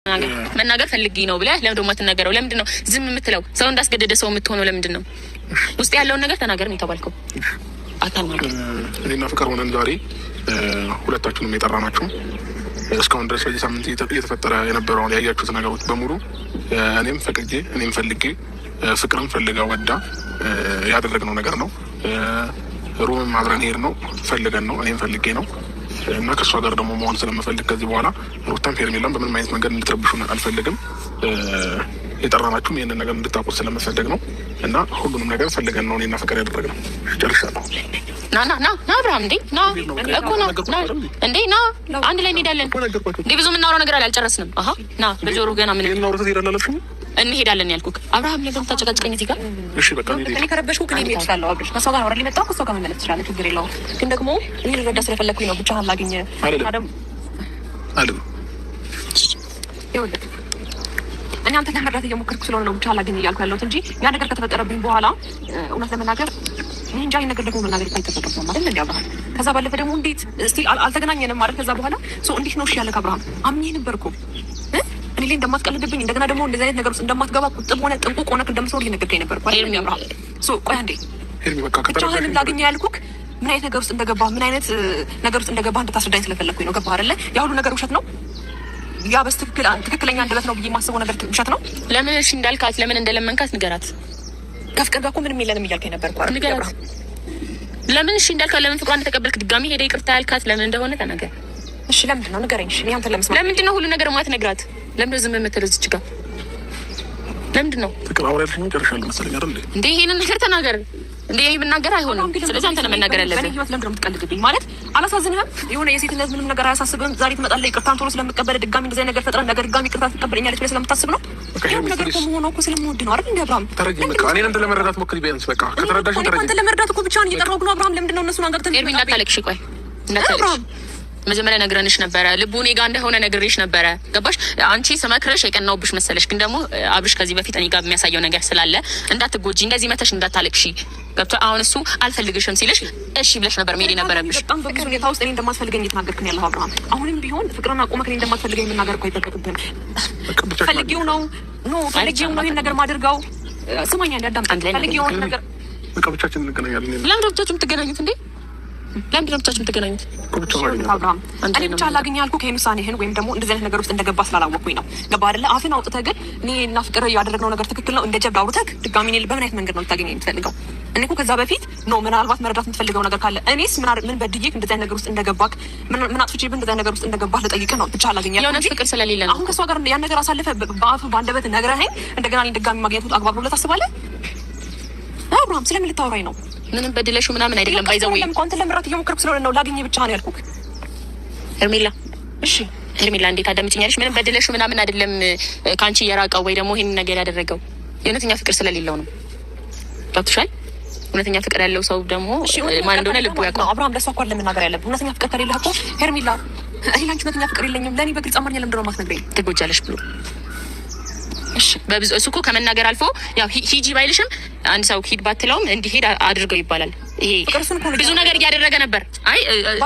መናገር ፈልጊ ነው ብለህ ለምን ደሞ አትናገረው? ለምንድን ነው ዝም የምትለው? ሰው እንዳስገደደ ሰው የምትሆነው ለምንድን ነው? ውስጥ ያለውን ነገር ተናገር ነው የተባልከው። አታናገር። እኔና ፍቅር ሆነን ዛሬ ሁለታችሁንም የጠራናችሁ እስካሁን ድረስ በዚህ ሳምንት እየተፈጠረ የነበረውን ያያችሁት ነገሮች በሙሉ እኔም ፈቅጄ እኔም ፈልጌ ፍቅርን ፈልጋ ወዳ ያደረግነው ነገር ነው። ሩምም አብረን ሄድ ነው ፈልገን ነው እኔም ፈልጌ ነው እና ከእሷ ጋር ደግሞ መሆን ስለምፈልግ ከዚህ በኋላ ሩታም ሄርሜላም በምንም አይነት መንገድ እንድትረብሹን አልፈልግም። የጠራናችሁም ይህንን ነገር እንድታውቁት ስለምፈልግ ነው እና ሁሉንም ነገር ፈልገን ነው እኔና ፍቅር ያደረግነው። ጨርሻለሁ። ና አብርሃም እንዴ ና እኮ ና እንዴ ና አንድ ላይ እንሄዳለን እንዴ። ብዙ የምናወራው ነገር አለ አልጨረስንም። ና በጆሮ ገና ምን እንሄዳለን ያልኩህ አብርሃም ለምን ታጨቃጭቀኝ እዚህ ጋር? እሺ በቃ እኔ ከረበሽኩ ግን እኔ እችላለሁ። አብርሽ ከእሷ ጋር ወራሊ መጣሁ ከእሷ ጋር መመለስ ትችላለህ፣ ችግር የለውም። ግን ደግሞ እኔ ልረዳ ስለፈለኩኝ ነው ብቻህን ላገኘህ አይደለም። ይኸውልህ እኔ አንተ ለመርዳት እየሞከርኩ ስለሆነ ነው ብቻህን ላገኘህ እያልኩ ያለሁት እንጂ ያ ነገር ከተፈጠረብኝ በኋላ እውነት ለመናገር እኔ እንጃ ይሄን ነገር ደግሞ መናገር አይጠበቅብኝም አይደል እንዴ አብርሃም? ከዛ ባለፈ ደግሞ እንዴት ስቲል አልተገናኘንም ማለት ከዛ በኋላ እንዴት ነው እሺ ያለህ አብርሃም? አምኜ ነበርኩ እኔ ላይ እንደማትቀልድብኝ እንደገና ደግሞ እንደዚህ አይነት ነገር ውስጥ እንደማትገባ ቁጥብ ሆነ ጥንቁቅ ሆነ እንደምትኖር እየነገርከኝ ነበርኩ አይደል አብርሃም? ቆይ አንዴ ብቻህን ላገኘህ ያልኩህ ምን አይነት ነገር ውስጥ እንደገባህ ምን አይነት ነገር ውስጥ እንደገባህ እንድታስረዳኝ ስለፈለግኩኝ ነው። ገባህ አይደለ? ያ ሁሉ ነገር ውሸት ነው። ያ ትክክለኛ አንደበት ነው ብዬ የማስበው ነገር ውሸት ነው። ለምን እሺ እንዳልካት ለምን እንደለመንካት ንገራት። ከፍቅር ጋር እኮ ምንም የለንም እያልከኝ ነበርኩ አይደል? ንገራት። ለምን እሺ እንዳልካት ለምን ፍቅሯን እንደተቀበልክ ድጋሚ ሄደ ይቅርታ ያልካት ለምን እንደሆነ ተናገር። እሺ ለምንድን ነው ንገረኝ። እሺ አንተ ለምንድን ነው ሁሉ ነገር ማትነግራት? ለምን ዝም የምትለው እዚች ጋር ለምንድን ነው? ፍቅር አውራ ያልሽኝ ጨርሻለሁ መሰለኝ አይደል እንዴ? ይሄንን ነገር ተናገር እንዴ። ይሄ ብናገር አይሆንም። ስለዚህ አንተ ለመናገር ያለብህ ህይወት ለምንድን ነው የምትቀልድብኝ? ማለት አላሳዝንህም? የሆነ የሴትነት ምንም ነገር አያሳስብህም? ዛሬ ትመጣለህ ይቅርታን ቶሎ ስለምቀበል ድጋሚ እንደዚህ ነገር ፈጥረን ነገር ድጋሚ ይቅርታ ትቀበለኛለች ብለህ ስለምታስብ ነው? ይሄን ነገር እኮ መሆኑ እኮ ስለምወድ ነው አይደል እንዴ አብርሃም? ተረጅም በቃ እኔን እንደ ለመረዳት ሞክሪ ቢያንስ በቃ ከተረዳሽ ተረጅም አንተ ለመረዳት እኮ ብቻህን እየጠራሁ ነው አብርሃም። ለምንድን ነው እነሱን አንገርተን ኤርሚ እንዳታለቅሽ። ቆይ እንዳታለቅሽ መጀመሪያ ነግረንሽ ነበረ። ልቡ እኔ ጋር እንደሆነ ነግሬሽ ነበረ። ገባሽ? አንቺ ስመክረሽ የቀናውብሽ መሰለሽ። ግን ደግሞ አብርሽ ከዚህ በፊት እኔ ጋር የሚያሳየው ነገር ስላለ እንዳትጎጂ እንደዚህ መተሽ እንዳታለቅሺ ገብቶ አሁን እሱ አልፈልግሽም ሲልሽ እሺ ብለሽ ነበር መሄድ ነበረብሽ። በጣም በብዙ ሁኔታ ውስጥ እኔ እንደማትፈልገኝ እየተናገርክ ነው ያለው አብርሃም። አሁንም ቢሆን ፍቅርና አቁመህ እኔ እንደማትፈልገኝ መናገር እኮ አይጠበቅብህም። ፈልጌው ነው ይሄን ነገር ማድርጋው። ስማኛ እንዳዳምጥ ፈልጌው ነገር በቃ ብቻችን እንገናኛለን። ለምን ብቻችሁ የምትገናኙት እንዴ? ለምን ብቻችሁ የምትገናኙት? አብርሃም እኔ ብቻ ላገኝ ያልኩህ ከይሄን ውሳኔህን ወይም ደግሞ እንደዚህ አይነት ነገር ውስጥ እንደገባ ስላላወቅኩኝ ነው። ገባ አይደለ? አፍን አውጥተህ ግን እኔ እና ፍቅር ያደረግነው ነገር ትክክል ነው እንደ ጀብድ አውርተህ ድጋሚ እኔ በምን አይነት መንገድ ነው ልታገኘኝ የምትፈልገው? እኔ እኮ ከዛ በፊት ነው ምናልባት መረዳት የምትፈልገው ነገር ካለ እኔስ ምን በድዬህ እንደዚህ አይነት ነገር ውስጥ እንደገባህ ምን አጥፍቼብህ እንደዚህ አይነት ነገር ውስጥ እንደገባህ ልጠይቅህ ነው። ብቻ ላገኝ ያልኩህ እንጂ ፍቅር ስለሌለ ነው። አሁን ከሷ ጋር ያን ነገር አሳልፈህ በአፍህ በአንደበት ነግረኸኝ እንደገና እኔ ድጋሚ ማግኘቱ አግባብ ነው ብለህ ታስባለህ? አብርሃም ስለምን ልታወራኝ ነው? ምንም በድለሽ ምናምን አይደለም። ባይዘው አንተ ለምራት እየሞከርኩ ስለሆነ ነው ላገኝ ብቻ ነው ያልኩህ። ሄርሜላ እሺ ሄርሜላ እንዴት አዳምጪኛለሽ? ምንም በድለሽ ምናምን አይደለም ካንቺ የራቀው ወይ ደግሞ ይሄን ነገር ያደረገው የእውነተኛ ፍቅር ስለሌለው ነው። ገብቶሻል? እውነተኛ ፍቅር ያለው ሰው ደግሞ ማን እንደሆነ ልቡ ያውቃል። አብርሃም ለሷ እንኳን ለመናገር ያለብህ እውነተኛ ፍቅር ከሌለህ እኮ ሄርሜላ እኔ ላንቺ እውነተኛ ፍቅር የለኝም ለኔ በግልጽ አማርኛ ለምንድን ነው የማትነግረኝ? ትጎጃለሽ ብሎ እሺ በብዙ እሱ እኮ ከመናገር አልፎ ያው ሂጂ ባይልሽም አንድ ሰው ሂድ ባትለውም እንዲሄድ አድርገው ይባላል። ይሄ ብዙ ነገር እያደረገ ነበር። አይ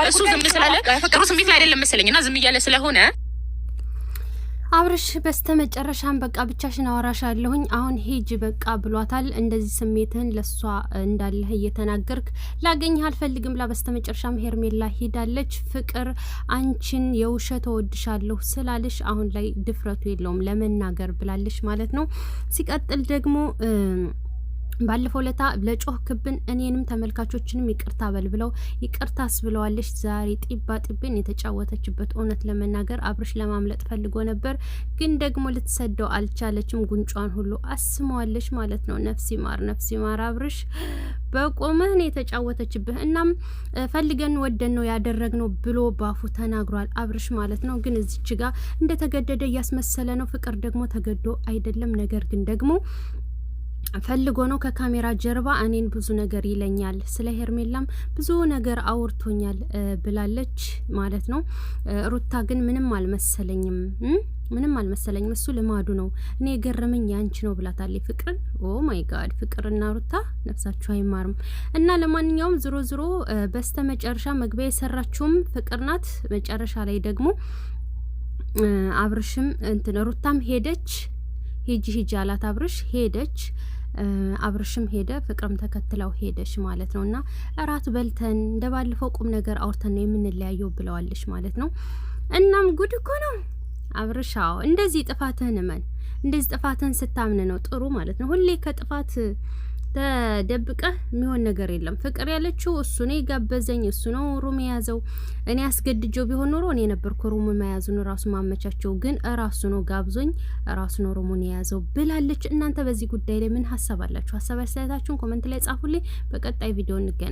እሱ ዝም ስላለ ጥሩ ስሜት ላይ አይደለም መሰለኝ እና ዝም እያለ ስለሆነ አብርሽ በስተመጨረሻም በቃ ብቻሽን አወራሻለሁኝ አሁን ሂጂ በቃ ብሏታል። እንደዚህ ስሜትህን ለሷ እንዳለህ እየተናገርክ ላገኝህ አልፈልግም ብላ በስተመጨረሻም ሄርሜላ ሄዳለች። ፍቅር አንቺን የውሸት እወድሻለሁ ስላለሽ አሁን ላይ ድፍረቱ የለውም ለመናገር ብላለች ማለት ነው። ሲቀጥል ደግሞ ባለፈው ለታ ለጮህ ክብን እኔንም ተመልካቾችንም ይቅርታ በል ብለው ይቅርታስ ብለዋለች። ዛሬ ጢባ ጢብን የተጫወተችበት እውነት ለመናገር አብርሽ ለማምለጥ ፈልጎ ነበር፣ ግን ደግሞ ልትሰደው አልቻለችም። ጉንጯን ሁሉ አስመዋለች ማለት ነው። ነፍሲ ማር አብርሽ በቆመህ ነው የተጫወተችብህ። እናም ፈልገን ወደን ነው ያደረግነው ብሎ ባፉ ተናግሯል አብርሽ ማለት ነው። ግን እዚች ጋር እንደተገደደ እያስመሰለ ነው። ፍቅር ደግሞ ተገዶ አይደለም፣ ነገር ግን ደግሞ ፈልጎ ነው። ከካሜራ ጀርባ እኔን ብዙ ነገር ይለኛል፣ ስለ ሄርሜላም ብዙ ነገር አውርቶኛል ብላለች ማለት ነው። ሩታ ግን ምንም አልመሰለኝም እሱ ልማዱ ነው። እኔ የገረመኝ ያንቺ ነው ብላታለች ፍቅርን። ኦ ማይ ጋድ ፍቅርና ሩታ ነፍሳችሁ አይማርም። እና ለማንኛውም ዝሮ በስተመጨረሻ መግቢያ የሰራችውም ፍቅር ናት። መጨረሻ ላይ ደግሞ አብርሽም እንትን ሩታም ሄደች ሂጂ አላት አብርሽ ሄደች አብርሽም ሄደ ፍቅርም ተከትለው ሄደች ማለት ነውና እራት በልተን እንደባለፈው ቁም ነገር አውርተን ነው የምንለያየው ብለዋለች ማለት ነው። እናም ጉድ እኮ ነው አብርሻው እንደዚህ ጥፋትህን እመን እንደዚህ ጥፋትህን ስታምን ነው ጥሩ ማለት ነው። ሁሌ ከጥፋት ተደብቀህ የሚሆን ነገር የለም። ፍቅር ያለችው እሱ ነው የጋበዘኝ እሱ ነው ሩም የያዘው እኔ አስገድጆ ቢሆን ኖሮ እኔ ነበርኩ ሩም መያዙን ራሱ ማመቻቸው ግን ራሱ ነው ጋብዞኝ ራሱ ነው ሩሙን የያዘው ብላለች። እናንተ በዚህ ጉዳይ ላይ ምን ሀሳብ አላችሁ? ሀሳብ አስተያየታችሁን ኮሜንት ላይ ጻፉልኝ። በቀጣይ ቪዲዮ እንገናኝ።